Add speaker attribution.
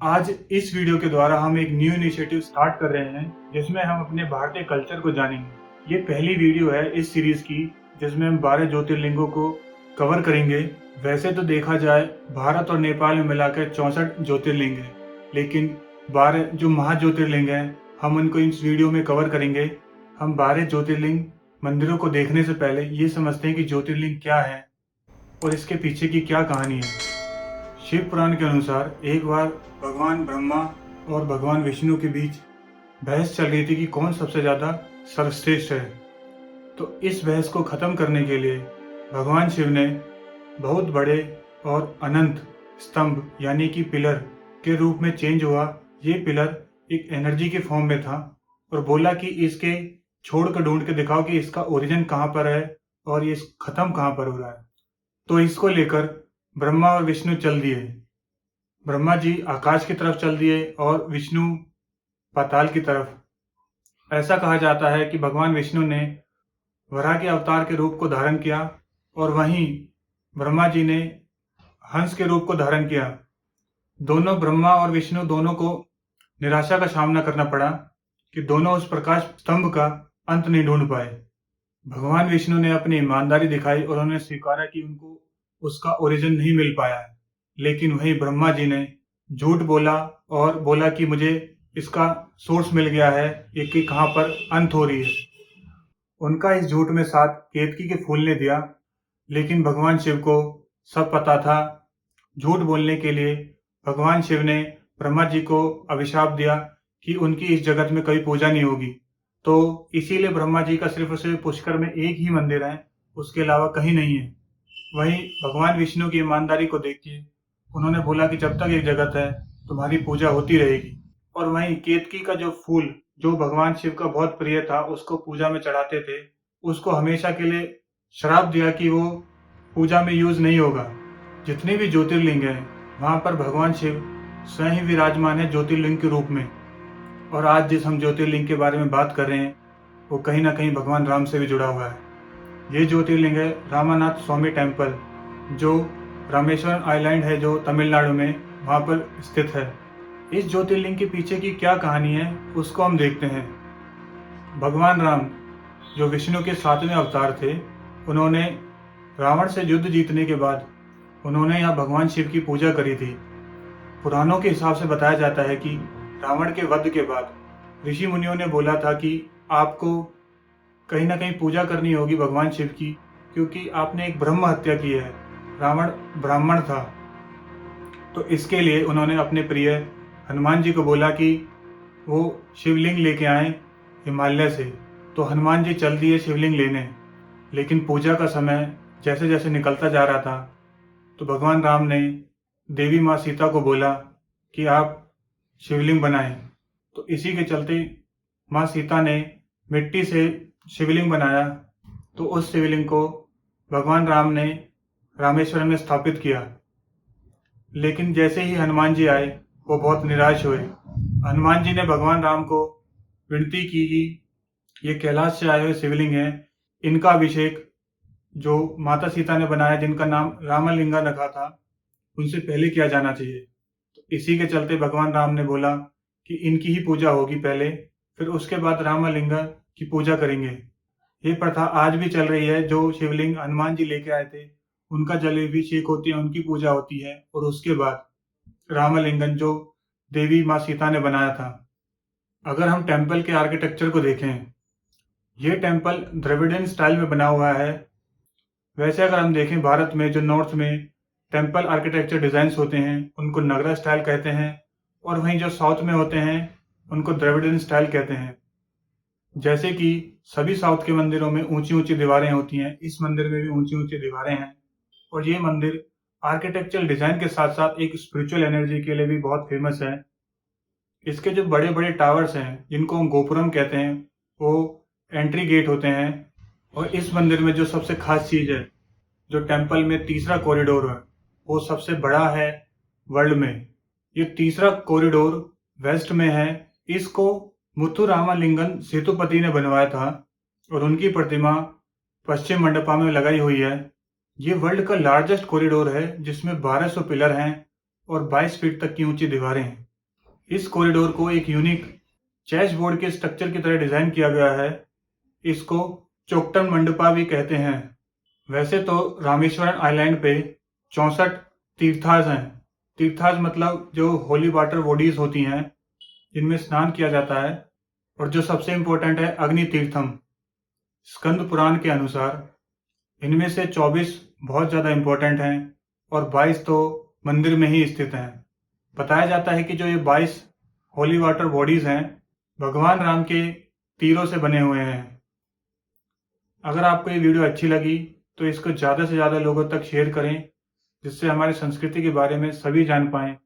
Speaker 1: आज इस वीडियो के द्वारा हम एक न्यू इनिशिएटिव स्टार्ट कर रहे हैं जिसमें हम अपने भारतीय कल्चर को जानेंगे। ये पहली वीडियो है इस सीरीज की जिसमें हम 12 ज्योतिर्लिंगों को कवर करेंगे। वैसे तो देखा जाए भारत और नेपाल में मिलाकर 64 ज्योतिर्लिंग है, लेकिन 12 जो महाज्योतिर्लिंग हैं हम उनको इस वीडियो में कवर करेंगे। हम 12 ज्योतिर्लिंग मंदिरों को देखने से पहले ये समझते हैं कि ज्योतिर्लिंग क्या है और इसके पीछे की क्या कहानी है। शिव पुराण के अनुसार एक बार भगवान ब्रह्मा और भगवान विष्णु के बीच बहस चल रही थी कि कौन सबसे ज़्यादा सर्वश्रेष्ठ है। तो इस बहस को ख़त्म करने के लिए भगवान शिव ने बहुत बड़े और अनंत स्तंभ यानी कि पिलर के रूप में चेंज हुआ। ये पिलर एक एनर्जी के फॉर्म में था और बोला कि इसके छोड़ कर ढूंढ के दिखाओ कि इसका ओरिजिन कहाँ पर है और ये ख़त्म कहाँ पर हो रहा है। तो इसको लेकर ब्रह्मा और विष्णु चल दिए। ब्रह्मा जी आकाश की तरफ चल दिए और विष्णु पाताल की तरफ। ऐसा कहा जाता है कि भगवान विष्णु ने वराह के अवतार के रूप को धारण किया और वहीं ब्रह्मा जी ने हंस के रूप को धारण किया। दोनों ब्रह्मा और विष्णु दोनों को निराशा का सामना करना पड़ा कि दोनों उस प्रकाश स्तंभ का अंत नहीं ढूंढ पाए। भगवान विष्णु ने अपनी ईमानदारी दिखाई और उन्होंने स्वीकारा कि उनको उसका ओरिजिन नहीं मिल पाया है, लेकिन वहीं ब्रह्मा जी ने झूठ बोला और बोला कि मुझे इसका सोर्स मिल गया है, ये कि कहाँ पर अंत हो रही है। उनका इस झूठ में साथ केतकी के फूल ने दिया, लेकिन भगवान शिव को सब पता था। झूठ बोलने के लिए भगवान शिव ने ब्रह्मा जी को अभिशाप दिया कि उनकी इस जगत में कभी पूजा नहीं होगी। तो इसीलिए ब्रह्मा जी का सिर्फ और सिर्फ पुष्कर में एक ही मंदिर है, उसके अलावा कहीं नहीं है। वहीं भगवान विष्णु की ईमानदारी को देख के उन्होंने बोला कि जब तक एक जगत है तुम्हारी पूजा होती रहेगी। और वहीं केतकी का जो फूल जो भगवान शिव का बहुत प्रिय था उसको पूजा में चढ़ाते थे, उसको हमेशा के लिए श्राप दिया कि वो पूजा में यूज नहीं होगा। जितने भी ज्योतिर्लिंग हैं वहाँ पर भगवान शिव स्वयं ही विराजमान है ज्योतिर्लिंग के रूप में। और आज जिस हम ज्योतिर्लिंग के बारे में बात कर रहे हैं वो कहीं ना कहीं भगवान राम से भी जुड़ा हुआ है। ये ज्योतिर्लिंग है रामानाथ स्वामी टेम्पल, जो रामेश्वरम आइलैंड है जो तमिलनाडु में वहाँ पर स्थित है। इस ज्योतिर्लिंग के पीछे की क्या कहानी है उसको हम देखते हैं। भगवान राम जो विष्णु के 7वें अवतार थे, उन्होंने रावण से युद्ध जीतने के बाद उन्होंने यहाँ भगवान शिव की पूजा करी थी। पुराणों के हिसाब से बताया जाता है कि रावण के वध के बाद ऋषि मुनियों ने बोला था कि आपको कहीं ना कहीं पूजा करनी होगी भगवान शिव की, क्योंकि आपने एक ब्रह्म हत्या की है। रावण ब्राह्मण था। तो इसके लिए उन्होंने अपने प्रिय हनुमान जी को बोला कि वो शिवलिंग लेके आए हिमालय से। तो हनुमान जी चल दिए शिवलिंग लेने, लेकिन पूजा का समय जैसे जैसे निकलता जा रहा था तो भगवान राम ने देवी माँ सीता को बोला कि आप शिवलिंग बनाएं। तो इसी के चलते माँ सीता ने मिट्टी से शिवलिंग बनाया। तो उस शिवलिंग को भगवान राम ने रामेश्वरम में स्थापित किया। लेकिन जैसे ही हनुमान जी आए वो बहुत निराश हुए। हनुमान जी ने भगवान राम को विनती की कि ये कैलाश से आए हुए शिवलिंग हैं, इनका अभिषेक जो माता सीता ने बनाया जिनका नाम रामलिंगा रखा था उनसे पहले किया जाना चाहिए। तो इसी के चलते भगवान राम ने बोला कि इनकी ही पूजा होगी पहले, फिर उसके बाद रामलिंगा की पूजा करेंगे। ये प्रथा आज भी चल रही है। जो शिवलिंग हनुमान जी लेके आए थे उनका जलाभिषेक होती है, उनकी पूजा होती है और उसके बाद रामलिंगन जो देवी माँ सीता ने बनाया था। अगर हम टेम्पल के आर्किटेक्चर को देखें, ये टेम्पल द्रविडियन स्टाइल में बना हुआ है। वैसे अगर हम देखें भारत में जो नॉर्थ में टेम्पल आर्किटेक्चर डिजाइन्स होते हैं उनको नगरा स्टाइल कहते हैं, और वहीं जो साउथ में होते हैं उनको द्रविडियन स्टाइल कहते हैं। जैसे कि सभी साउथ के मंदिरों में ऊंची ऊंची दीवारें होती हैं, इस मंदिर में भी ऊंची ऊंची दीवारें हैं। और ये मंदिर आर्किटेक्चरल डिजाइन के साथ साथ एक स्पिरिचुअल एनर्जी के लिए भी बहुत फेमस है। इसके जो बड़े बड़े टावर्स हैं जिनको हम गोपुरम कहते हैं वो एंट्री गेट होते हैं। और इस मंदिर में जो सबसे खास चीज है, जो टेम्पल में तीसरा कॉरिडोर है वो सबसे बड़ा है वर्ल्ड में। ये तीसरा कॉरिडोर वेस्ट में है। इसको मुथुरामलिंगन सेतुपति ने बनवाया था और उनकी प्रतिमा पश्चिम मंडपा में लगाई हुई है। ये वर्ल्ड का लार्जेस्ट कॉरिडोर है जिसमें 1200 पिलर हैं और 22 फीट तक की ऊंची दीवारें हैं। इस कॉरिडोर को एक यूनिक चेस बोर्ड के स्ट्रक्चर की तरह डिजाइन किया गया है। इसको चोक्टन मंडपा भी कहते हैं। वैसे तो रामेश्वरम आइलैंड पे 64 तीर्थास हैं। तीर्थास मतलब जो होली वाटर बॉडीज होती हैं जिनमें स्नान किया जाता है, और जो सबसे इम्पोर्टेंट है अग्नि तीर्थम। स्कंद पुराण के अनुसार इनमें से 24 बहुत ज़्यादा इम्पोर्टेंट हैं और 22 तो मंदिर में ही स्थित हैं। बताया जाता है कि जो ये 22 होली वाटर बॉडीज हैं भगवान राम के तीरों से बने हुए हैं। अगर आपको ये वीडियो अच्छी लगी तो इसको ज़्यादा से ज़्यादा लोगों तक शेयर करें, जिससे हमारी संस्कृति के बारे में सभी जान पाएं।